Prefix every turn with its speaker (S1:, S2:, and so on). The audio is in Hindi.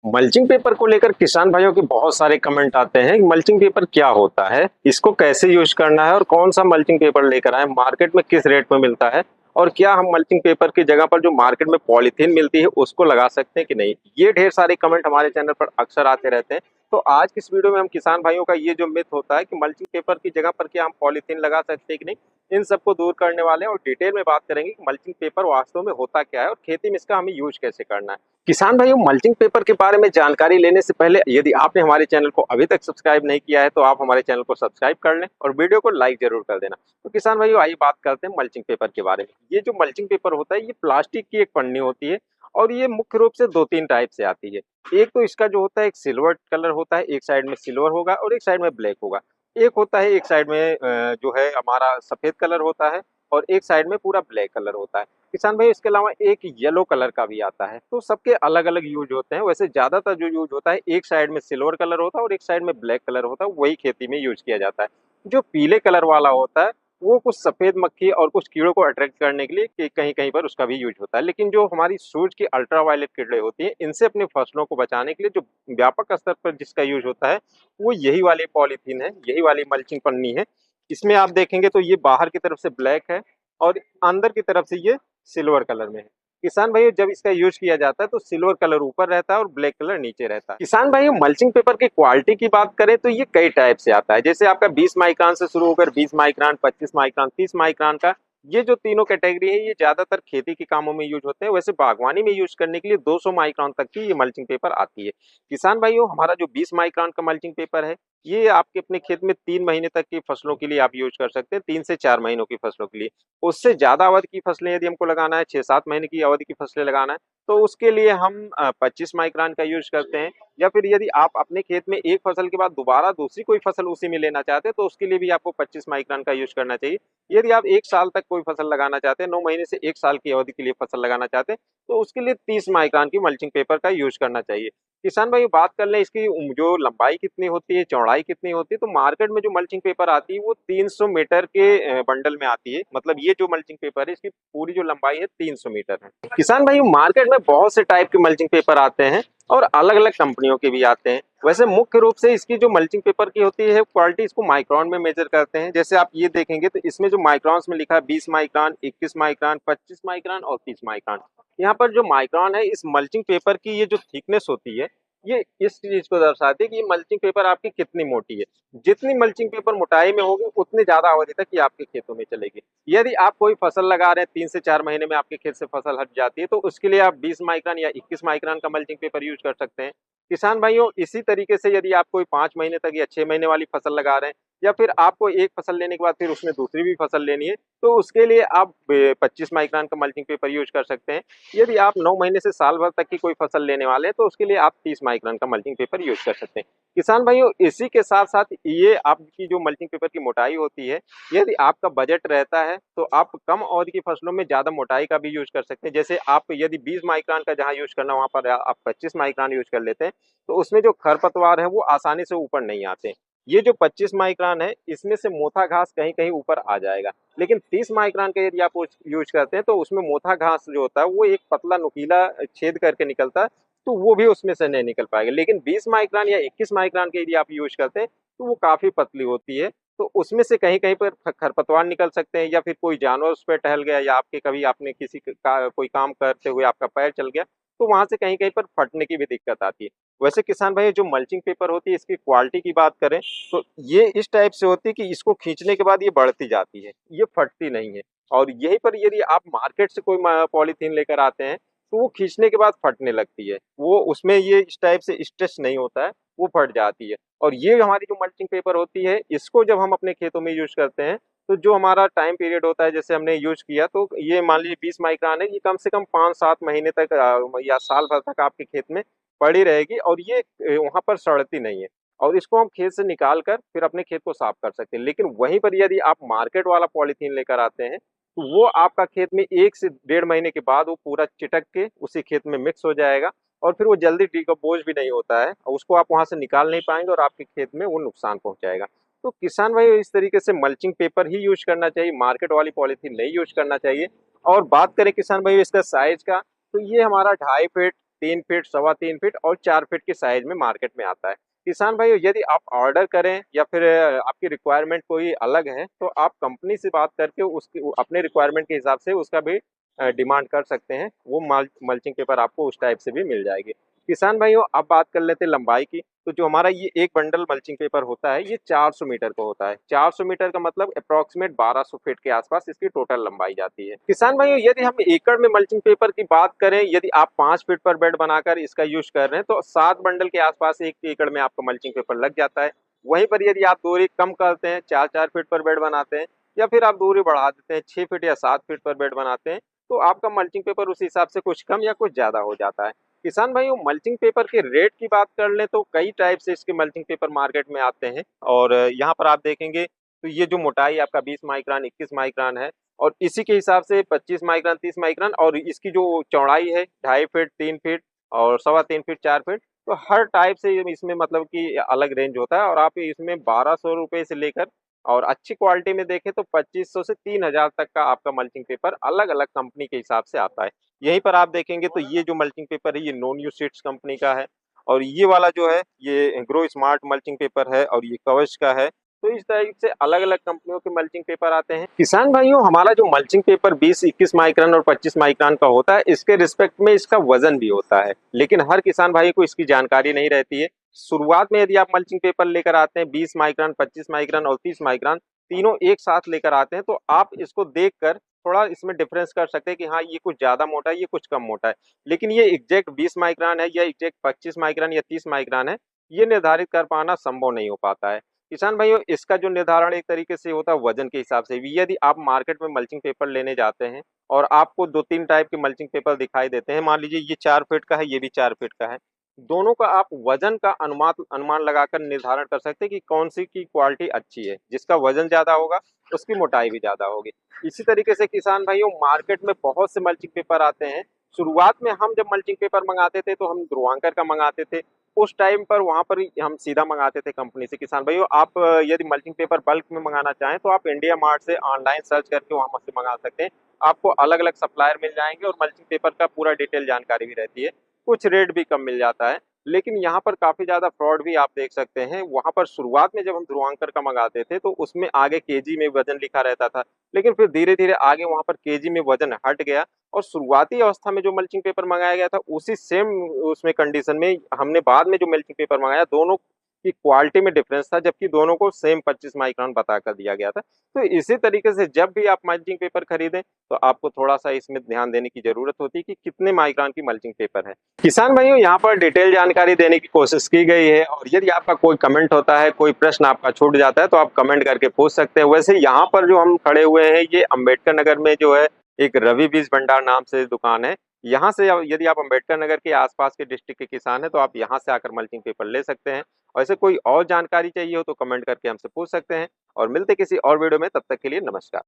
S1: मल्चिंग पेपर को लेकर किसान भाइयों के बहुत सारे कमेंट आते हैं कि मल्चिंग पेपर क्या होता है, इसको कैसे यूज करना है और कौन सा मल्चिंग पेपर लेकर आए, मार्केट में किस रेट में मिलता है और क्या हम मल्चिंग पेपर की जगह पर जो मार्केट में पॉलीथीन मिलती है उसको लगा सकते हैं कि नहीं। ये ढेर सारे कमेंट हमारे चैनल पर अक्सर आते रहते हैं। तो आज की इस वीडियो में हम किसान भाइयों का ये जो मिथ होता है कि मल्चिंग पेपर की जगह पर क्या हम पॉलीथीन लगा सकते हैं कि नहीं, इन सबको दूर करने वाले हैं और डिटेल में बात करेंगे कि मल्चिंग पेपर वास्तव में होता क्या है और खेती में इसका हमें यूज कैसे करना है। किसान भाइयों, मल्चिंग पेपर के बारे में जानकारी लेने से पहले यदि आपने हमारे चैनल को अभी तक सब्सक्राइब नहीं किया है तो आप हमारे चैनल को सब्सक्राइब कर लें और वीडियो को लाइक जरूर कर देना। तो किसान भाइयों, आइए बात करते हैं मल्चिंग पेपर के बारे में। ये जो मल्चिंग पेपर होता है ये प्लास्टिक की एक पन्नी होती है और ये मुख्य रूप से दो तीन टाइप से आती है। एक तो इसका जो होता है एक सिल्वर कलर होता है, एक साइड में सिल्वर होगा और एक साइड में ब्लैक होगा। एक होता है एक साइड में जो है हमारा सफेद कलर होता है और एक साइड में पूरा ब्लैक कलर होता है। किसान भाई, इसके अलावा एक येलो कलर का भी आता है। तो सबके अलग अलग यूज होते हैं। वैसे ज्यादातर जो यूज होता है एक साइड में सिल्वर कलर होता है और एक साइड में ब्लैक कलर होता है, वही खेती में यूज किया जाता है। जो पीले कलर वाला होता है वो कुछ सफेद मक्खी और कुछ कीड़ों को अट्रैक्ट करने के लिए कहीं कहीं पर उसका भी यूज होता है। लेकिन जो हमारी सूरज की अल्ट्रावायलेट किरणें होती है इनसे अपनी फसलों को बचाने के लिए जो व्यापक स्तर पर जिसका यूज होता है वो यही वाली पॉलीथीन है, यही वाली मल्चिंग पन्नी है। इसमें आप देखेंगे तो ये बाहर की तरफ से ब्लैक है और अंदर की तरफ से ये सिल्वर कलर में है। किसान भाइयों, जब इसका यूज किया जाता है तो सिल्वर कलर ऊपर रहता है और ब्लैक कलर नीचे रहता है। किसान भाइयों, मल्चिंग पेपर की क्वालिटी की बात करें तो ये कई टाइप से आता है। जैसे आपका 20 माइक्रोन से शुरू होकर 20 माइक्रोन, 25 माइक्रोन, 30 माइक्रोन का, ये जो तीनों कैटेगरी है ये ज्यादातर खेती के कामों में यूज होते हैं। वैसे बागवानी में यूज करने के लिए 200 माइक्रोन तक की ये मल्चिंग पेपर आती है। किसान भाइयों, हमारा जो 20 माइक्रोन का मल्चिंग पेपर है ये आपके अपने खेत में 3 महीने तक की फसलों के लिए आप यूज कर सकते हैं, 3 से 4 महीनों की फसलों के लिए। उससे ज्यादा अवधि की फसलें यदि हमको लगाना है, 6-7 महीने की अवधि की फसलें लगाना है, तो उसके लिए हम 25 माइक्रोन का यूज करते हैं। या फिर यदि आप अपने खेत में एक फसल के बाद दोबारा दूसरी कोई फसल उसी में लेना चाहते हैं तो उसके लिए भी आपको 25 माइक्रोन का यूज करना चाहिए। यदि आप 1 साल तक कोई फसल लगाना चाहते हैं, 9 महीने से 1 साल की अवधि के लिए फसल लगाना चाहते हैं, तो उसके लिए 30 माइक्रोन की मल्चिंग पेपर का यूज करना चाहिए। किसान भाई, बात कर लें इसकी जो लंबाई कितनी होती है, चौड़ाई कितनी होती है, तो मार्केट में जो मल्चिंग पेपर आती है वो 300 मीटर के बंडल में आती है। मतलब ये जो मल्चिंग पेपर है इसकी पूरी जो लंबाई है 300 मीटर है। किसान भाई, मार्केट में बहुत से टाइप के मल्चिंग पेपर आते हैं और अलग अलग कंपनियों के भी आते हैं। वैसे मुख्य रूप से इसकी जो मल्चिंग पेपर की होती है क्वालिटी, इसको माइक्रोन में मेजर करते हैं। जैसे आप ये देखेंगे तो इसमें जो माइक्रोन्स में लिखा है 20 माइक्रोन, 21 माइक्रोन, 25 माइक्रोन और 30 माइक्रोन। यहाँ पर जो माइक्रोन है इस मल्चिंग पेपर की ये जो थिकनेस होती है ये इस चीज को दर्शाती है कि ये मल्चिंग पेपर आपकी कितनी मोटी है। जितनी मल्चिंग पेपर मोटाई में होगी उतनी ज्यादा अवधि तक ये आपके खेतों में चलेगी। यदि आप कोई फसल लगा रहे हैं, 3 से 4 महीने में आपके खेत से फसल हट जाती है, तो उसके लिए आप 20 माइक्रोन या 21 माइक्रोन का मल्चिंग पेपर यूज कर सकते हैं। किसान भाइयों, इसी तरीके से यदि आप कोई 5 महीने तक या 6 महीने वाली फसल लगा रहे हैं या फिर आपको एक फसल लेने के बाद फिर उसमें दूसरी भी फसल लेनी है, तो उसके लिए आप 25 माइक्रोन का मल्चिंग पेपर यूज कर सकते हैं। यदि आप 9 महीने से साल भर तक की कोई फसल लेने वाले हैं तो उसके लिए आप 30 माइक्रोन का मल्चिंग पेपर यूज कर सकते हैं। किसान भाइयों, इसी के साथ साथ ये आपकी जो मल्चिंग पेपर की मोटाई होती है, यदि आपका बजट रहता है तो आप कम अवधि की फसलों में ज्यादा मोटाई का भी यूज कर सकते हैं। जैसे आप यदि 20 माइक्रोन का जहां यूज करना वहां पर आप 25 माइक्रोन यूज कर लेते हैं, तो उसमें जो खरपतवार है वो आसानी से ऊपर नहीं आते। ये जो 25 माइक्रोन है इसमें से मोथा घास कहीं कहीं ऊपर आ जाएगा। लेकिन 30 माइक्रोन का यदि आप यूज करते हैं तो उसमें मोथा घास जो होता है वो एक पतला नुकीला छेद करके निकलता है, तो वो भी उसमें से नहीं निकल पाएगा। लेकिन 20 माइक्रोन या 21 माइक्रोन के यदि आप यूज करते हैं तो वो काफी पतली होती है, तो उसमें से कहीं कहीं पर खरपतवार निकल सकते हैं या फिर कोई जानवर उस पर टहल गया या आपके कभी आपने किसी का कोई काम करते हुए आपका पैर चल गया, तो वहां से कहीं कहीं पर फटने की भी दिक्कत आती है। वैसे किसान भाई, जो मल्चिंग पेपर होती है इसकी क्वालिटी की बात करें तो ये इस टाइप से होती है कि इसको खींचने के बाद ये बढ़ती जाती है, ये फटती नहीं है। और यहीं पर यदि आप मार्केट से कोई पॉलीथीन लेकर आते हैं तो वो खींचने के बाद फटने लगती है, वो उसमें ये इस टाइप से स्ट्रेच नहीं होता है, वो फट जाती है। और ये हमारी जो मल्चिंग पेपर होती है इसको जब हम अपने खेतों में यूज करते हैं तो जो हमारा टाइम पीरियड होता है, जैसे हमने यूज किया तो ये मान लीजिए 20 माइक्रोन है, ये कम से कम 5-7 महीने तक या साल भर तक आपके खेत में पड़ी रहेगी और ये वहां पर सड़ती नहीं है। और इसको हम खेत से निकाल कर फिर अपने खेत को साफ कर सकते हैं। लेकिन वहीं पर यदि आप मार्केट वाला पॉलीथीन लेकर आते हैं तो वो आपका खेत में 1 से 1.5 महीने के बाद वो पूरा चिटक के उसी खेत में मिक्स हो जाएगा और फिर वो जल्दी डिकम्पोज भी नहीं होता है और उसको आप वहां से निकाल नहीं पाएंगे और आपके खेत में वो नुकसान पहुंचाएगा। तो किसान भाई, इस तरीके से मल्चिंग पेपर ही यूज करना चाहिए, मार्केट वाली पॉलीथीन नहीं यूज करना चाहिए। और बात करें किसान भाई इसका साइज का, तो ये हमारा 2.5 फीट 3 फीट, सवा 3 फीट और 4 फीट के साइज में मार्केट में आता है। किसान भाइयों, यदि आप ऑर्डर करें या फिर आपकी रिक्वायरमेंट कोई अलग है, तो आप कंपनी से बात करके उसकी अपने रिक्वायरमेंट के हिसाब से उसका भी डिमांड कर सकते हैं। वो मल्चिंग पेपर आपको उस टाइप से भी मिल जाएगी। किसान भाइयों, अब बात कर लेते हैं लंबाई की। तो जो हमारा ये एक बंडल मल्चिंग पेपर होता है, ये 400 मीटर का होता है। 400 मीटर का मतलब अप्रॉक्सीमेट 1200 फीट के आसपास इसकी टोटल लंबाई जाती है। किसान भाइयों, यदि हम एकड़ में मल्चिंग पेपर की बात करें, यदि आप 5 फीट पर बेड बनाकर इसका यूज कर रहे हैं, तो 7 बंडल के आसपास 1 एकड़ में आपका मल्चिंग पेपर लग जाता है। वहीं पर यदि आप दूरी कम करते हैं, 4-4 फीट पर बेड बनाते हैं, या फिर आप दूरी बढ़ा देते हैं, 6 फीट या 7 फीट पर बेड बनाते हैं, तो आपका मल्चिंग पेपर उस हिसाब से कुछ कम या कुछ ज्यादा हो जाता है। किसान भाइयों, मल्चिंग पेपर के रेट की बात कर लें तो कई टाइप से इसके मल्चिंग पेपर मार्केट में आते हैं। और यहाँ पर आप देखेंगे तो ये जो मोटाई आपका 20 माइक्रोन 21 माइक्रोन है, और इसी के हिसाब से 25 माइक्रोन 30 माइक्रोन, और इसकी जो चौड़ाई है 2.5 फीट 3 फीट और सवा 3 फीट 4 फीट, तो हर टाइप से इसमें मतलब कि अलग रेंज होता है। और आप इसमें 1200 रुपये से लेकर और अच्छी क्वालिटी में देखें तो 2500 से 3000 तक का आपका मल्चिंग पेपर अलग अलग कंपनी के हिसाब से आता है। यहीं पर आप देखेंगे तो ये जो मल्चिंग पेपर है, ये नो न्यू सीड्स कंपनी का है, और ये वाला जो है ये ग्रो स्मार्ट मल्चिंग पेपर है, और ये कवच का है। तो इस तरह से अलग अलग कंपनियों के मल्चिंग पेपर आते हैं। किसान भाइयों, हमारा जो मल्चिंग पेपर 20-21 माइक्रोन और 25 माइक्रोन का होता है, इसके रिस्पेक्ट में इसका वजन भी होता है, लेकिन हर किसान भाई को इसकी जानकारी नहीं रहती है। शुरुआत में यदि आप मल्चिंग पेपर लेकर आते हैं 20 माइक्रोन 25 माइक्रोन और 30 माइक्रोन, तीनों एक साथ लेकर आते हैं, तो आप इसको देखकर थोड़ा इसमें डिफरेंस कर सकते हैं कि हाँ, ये कुछ ज्यादा मोटा है, ये कुछ कम मोटा है। लेकिन ये एग्जैक्ट 20 माइक्रोन है या एग्जैक्ट 25 माइक्रोन या 30 माइक्रोन है, ये निर्धारित कर पाना संभव नहीं हो पाता है। किसान भाइयों, इसका जो निर्धारण एक तरीके से होता है वजन के हिसाब से भी। यदि आप मार्केट में मल्चिंग पेपर लेने जाते हैं और आपको 2-3 टाइप के मल्चिंग पेपर दिखाई देते हैं, मान लीजिए ये 4 फीट का है, ये भी 4 फीट का है, दोनों का आप वजन का अनुमान अनुमान लगाकर निर्धारण कर सकते हैं कि कौन सी की क्वालिटी अच्छी है। जिसका वजन ज्यादा होगा उसकी मोटाई भी ज्यादा होगी। इसी तरीके से किसान भाइयों, मार्केट में बहुत से मल्चिंग पेपर आते हैं। शुरुआत में हम जब मल्चिंग पेपर मंगाते थे तो हम ध्रुवांकर का मंगाते थे। उस टाइम पर वहां पर हम सीधा मंगाते थे कंपनी से। किसान भाइयों, आप यदि मल्चिंग पेपर बल्क में मंगाना चाहें तो आप इंडिया मार्ट से ऑनलाइन सर्च करके वहां से मंगा सकते हैं। आपको अलग अलग सप्लायर मिल जाएंगे और मल्चिंग पेपर का पूरा डिटेल जानकारी भी रहती है। कुछ रेट भी कम मिल जाता है। लेकिन यहाँ पर काफी ज्यादा फ्रॉड भी आप देख सकते हैं। वहां पर शुरुआत में जब हम ध्रुवांकर का मंगाते थे तो उसमें आगे केजी में वजन लिखा रहता था, लेकिन फिर धीरे धीरे आगे वहां पर केजी में वजन हट गया, और शुरुआती अवस्था में जो मल्चिंग पेपर मंगाया गया था उसी सेम उसमें कंडीशन में हमने बाद में जो मल्चिंग पेपर मंगाया, दोनों की क्वालिटी में डिफरेंस था, जबकि दोनों को सेम 25 माइक्रोन बता कर दिया गया था। तो इसी तरीके से जब भी आप मल्चिंग पेपर खरीदें तो आपको थोड़ा सा इसमें ध्यान देने की जरूरत होती है कि कितने माइक्रोन की मल्चिंग पेपर है। किसान भाइयों, यहाँ पर डिटेल जानकारी देने की कोशिश की गई है, और यदि आपका कोई कमेंट होता है, कोई प्रश्न आपका छूट जाता है, तो आप कमेंट करके पूछ सकते हैं। वैसे यहाँ पर जो हम खड़े हुए हैं, ये अम्बेडकर नगर में जो है एक रवि बीज भंडार नाम से दुकान है। यहाँ से यदि आप अम्बेडकर नगर के आसपास के डिस्ट्रिक्ट के किसान हैं तो आप यहाँ से आकर मल्चिंग पेपर ले सकते हैं। वैसे कोई और जानकारी चाहिए हो तो कमेंट करके हमसे पूछ सकते हैं, और मिलते किसी और वीडियो में। तब तक के लिए नमस्कार।